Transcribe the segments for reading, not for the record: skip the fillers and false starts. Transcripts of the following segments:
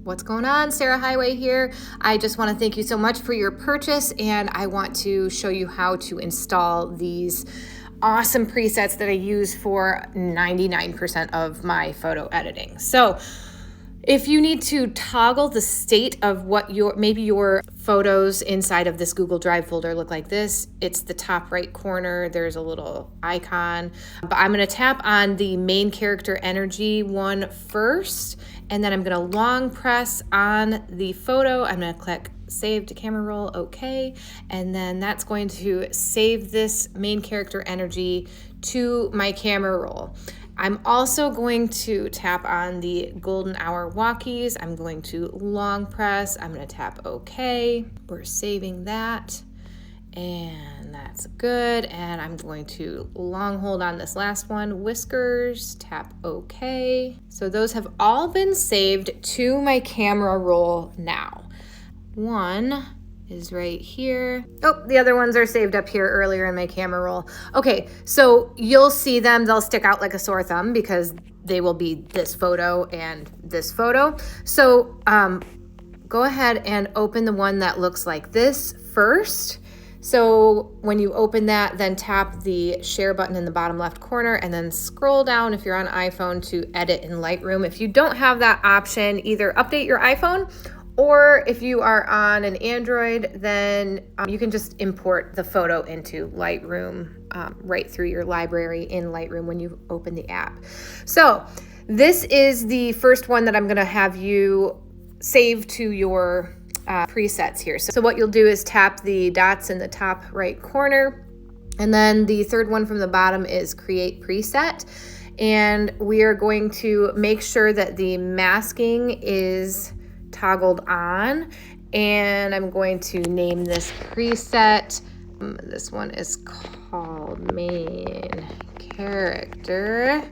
What's going on? Sarah Highway here. I just want to thank you so much for your purchase, and I want to show you how to install these awesome presets that I use for 99% of my photo editing. So if you need to toggle the state of what maybe your photos inside of this Google Drive folder look like this, it's the top right corner. There's a little icon, but I'm going to tap on the main character energy one first, and then I'm going to long press on the photo. I'm going to click save to camera roll, okay, and then that's going to save this main character energy to my camera roll. I'm also going to tap on the golden hour walkies. I'm going to long press. I'm going to tap OK. We're saving that. And that's good. And I'm going to long hold on this last one, whiskers, tap OK. So those have all been saved to my camera roll now. One is right here. Oh, the other ones are saved up here earlier in my camera roll. Okay, so you'll see them. They'll stick out like a sore thumb because they will be this photo and this photo. So go ahead and open the one that looks like this first. So when you open that, then tap the share button in the bottom left corner and then scroll down if you're on iPhone to edit in Lightroom. If you don't have that option, either update your iPhone, or if you are on an Android, then you can just import the photo into Lightroom right through your library in Lightroom when you open the app. So this is the first one that I'm gonna have you save to your presets here. So what you'll do is tap the dots in the top right corner, and then the third one from the bottom is create preset. And we are going to make sure that the masking is toggled on, and I'm going to name this preset. This one is called main character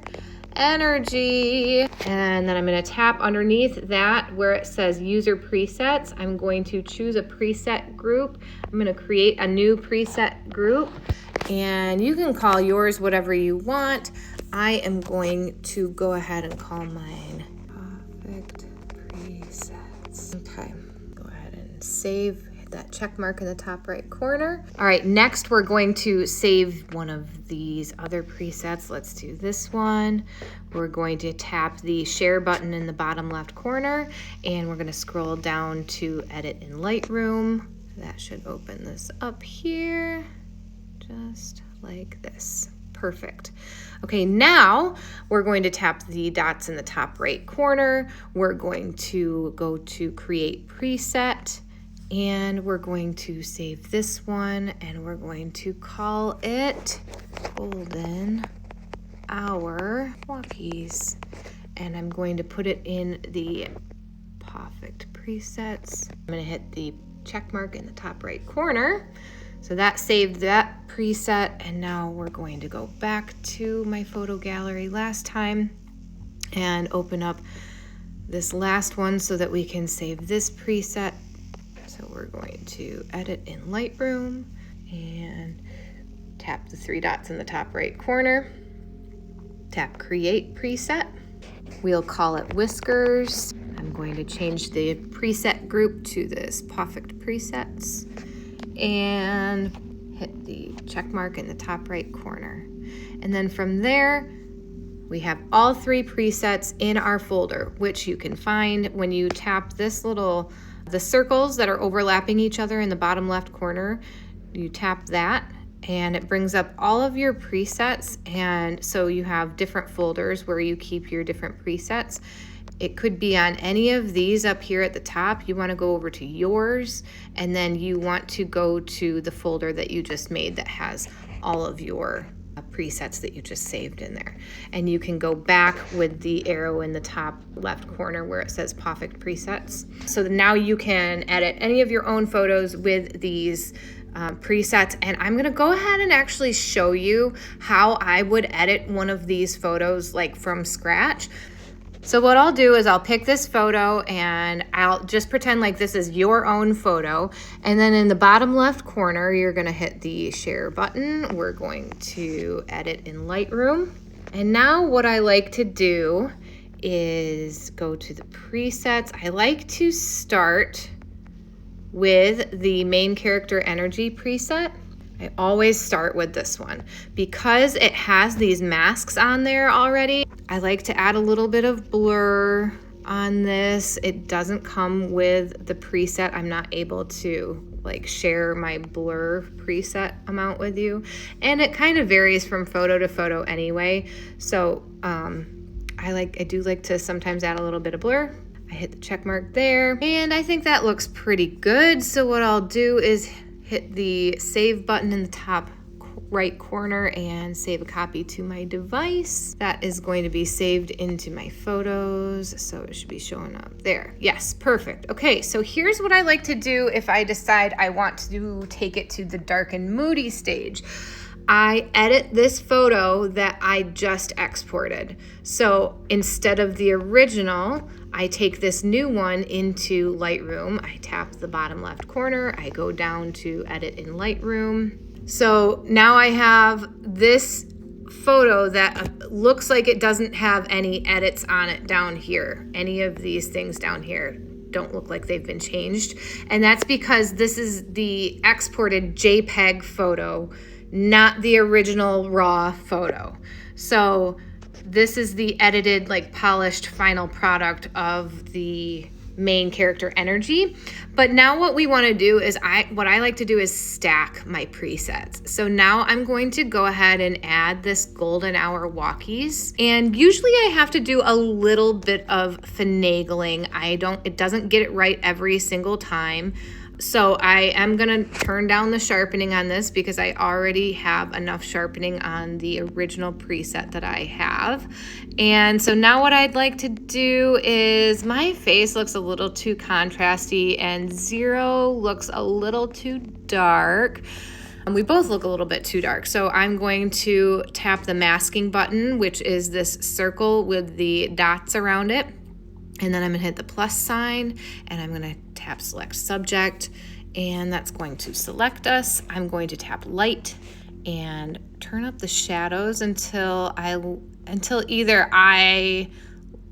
energy, and then I'm going to tap underneath that where it says user presets. I'm going to choose a preset group. I'm going to create a new preset group, and you can call yours whatever you want. I am going to go ahead and call mine Perfect Presets. Okay, go ahead and save. Hit that check mark in the top right corner. All right, next we're going to save one of these other presets. Let's do this one. We're going to tap the share button in the bottom left corner, and we're going to scroll down to edit in Lightroom. That should open this up here, just like this. Perfect. Okay, now we're going to tap the dots in the top right corner. We're going to go to create preset, and we're going to save this one, and we're going to call it golden hour walkies. And I'm going to put it in the perfect presets. I'm going to hit the check mark in the top right corner. So that saved that preset, and now we're going to go back to my photo gallery last time and open up this last one so that we can save this preset. So we're going to edit in Lightroom and tap the three dots in the top right corner, tap create preset. We'll call it whiskers. I'm going to change the preset group to this perfect presets, and hit the check mark in the top right corner. And then from there, we have all three presets in our folder, which you can find when you tap this the circles that are overlapping each other in the bottom left corner. You tap that, and it brings up all of your presets. And so you have different folders where you keep your different presets. It could be on any of these up here at the top. You want to go over to yours, and then you want to go to the folder that you just made that has all of your presets that you just saved in there. And you can go back with the arrow in the top left corner where it says perfect presets. So now you can edit any of your own photos with these presets, and I'm gonna go ahead and actually show you how I would edit one of these photos like from scratch. So what I'll do is I'll pick this photo, and I'll just pretend like this is your own photo. And then in the bottom left corner, you're gonna hit the share button. We're going to edit in Lightroom. And now what I like to do is go to the presets. I like to start with the main character energy preset. I always start with this one because it has these masks on there already. I like to add a little bit of blur on this. It doesn't come with the preset. I'm not able to like share my blur preset amount with you, and it kind of varies from photo to photo anyway. So I do like to sometimes add a little bit of blur. I hit the check mark there, and I think that looks pretty good. So what I'll do is hit the save button in the top right corner and save a copy to my device. That is going to be saved into my photos, so it should be showing up there. Yes, perfect. Okay, so here's what I like to do if I decide I want to take it to the dark and moody stage. I edit this photo that I just exported. So instead of the original, I take this new one into Lightroom. I tap the bottom left corner. I go down to edit in Lightroom. So now I have this photo that looks like it doesn't have any edits on it down here. Any of these things down here don't look like they've been changed. And that's because this is the exported JPEG photo, not the original raw photo. So this is the edited, like polished final product of the main character energy. But now what we want to do is what I like to do is stack my presets. So now I'm going to go ahead and add this golden hour walkies. And usually I have to do a little bit of finagling. It doesn't get it right every single time. So I am gonna turn down the sharpening on this because I already have enough sharpening on the original preset that I have. And so now what I'd like to do is, my face looks a little too contrasty and 0 looks a little too dark. And we both look a little bit too dark. So I'm going to tap the masking button, which is this circle with the dots around it. And then I'm gonna hit the plus sign and I'm gonna tap select subject, and that's going to select us. I'm going to tap light and turn up the shadows until either I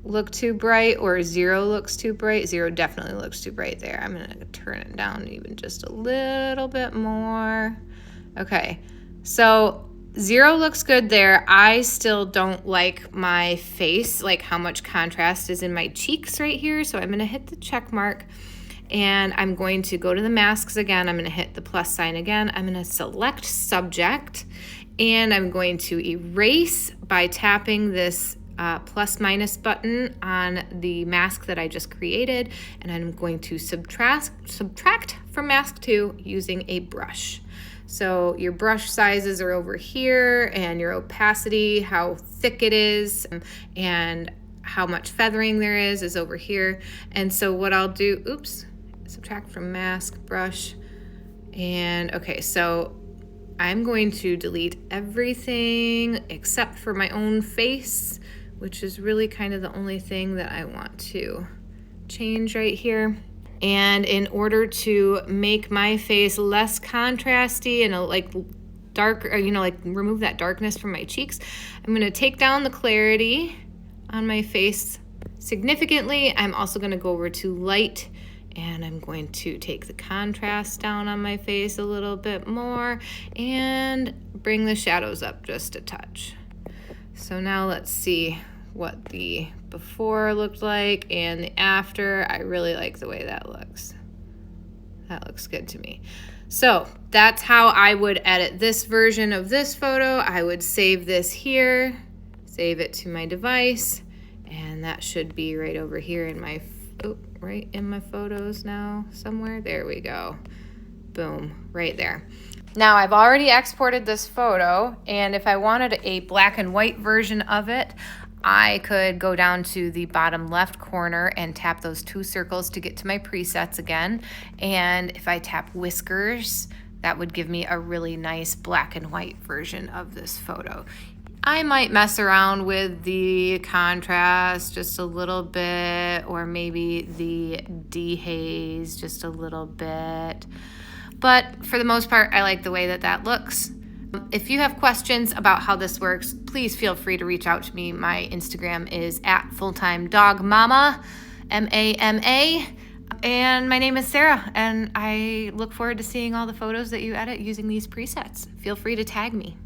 look too bright or 0 looks too bright. 0 definitely looks too bright there. I'm gonna turn it down even just a little bit more. Okay, so 0 looks good there. I still don't like my face, like how much contrast is in my cheeks right here. So I'm gonna hit the check mark and I'm going to go to the masks again. I'm gonna hit the plus sign again. I'm gonna select subject and I'm going to erase by tapping this plus minus button on the mask that I just created. And I'm going to subtract from mask 2 using a brush. So your brush sizes are over here, and your opacity, how thick it is, and how much feathering there is over here. And so what I'll do, subtract from mask, brush, and okay, so I'm going to delete everything except for my own face, which is really kind of the only thing that I want to change right here. And in order to make my face less contrasty and like darker, like remove that darkness from my cheeks, I'm gonna take down the clarity on my face significantly. I'm also gonna go over to light and I'm going to take the contrast down on my face a little bit more and bring the shadows up just a touch. So now let's see what the before looked like and the after. I really like the way that looks. That looks good to me. So that's how I would edit this version of this photo. I would save this here, save it to my device, and that should be right over here in my, right in my photos now somewhere. There we go. Boom, right there. Now I've already exported this photo, and if I wanted a black and white version of it, I could go down to the bottom left corner and tap those 2 circles to get to my presets again. And if I tap whiskers, that would give me a really nice black and white version of this photo. I might mess around with the contrast just a little bit, or maybe the dehaze just a little bit. But for the most part, I like the way that that looks. If you have questions about how this works, please feel free to reach out to me. My Instagram is @fulltimedogmama, MAMA. And my name is Sarah, and I look forward to seeing all the photos that you edit using these presets. Feel free to tag me.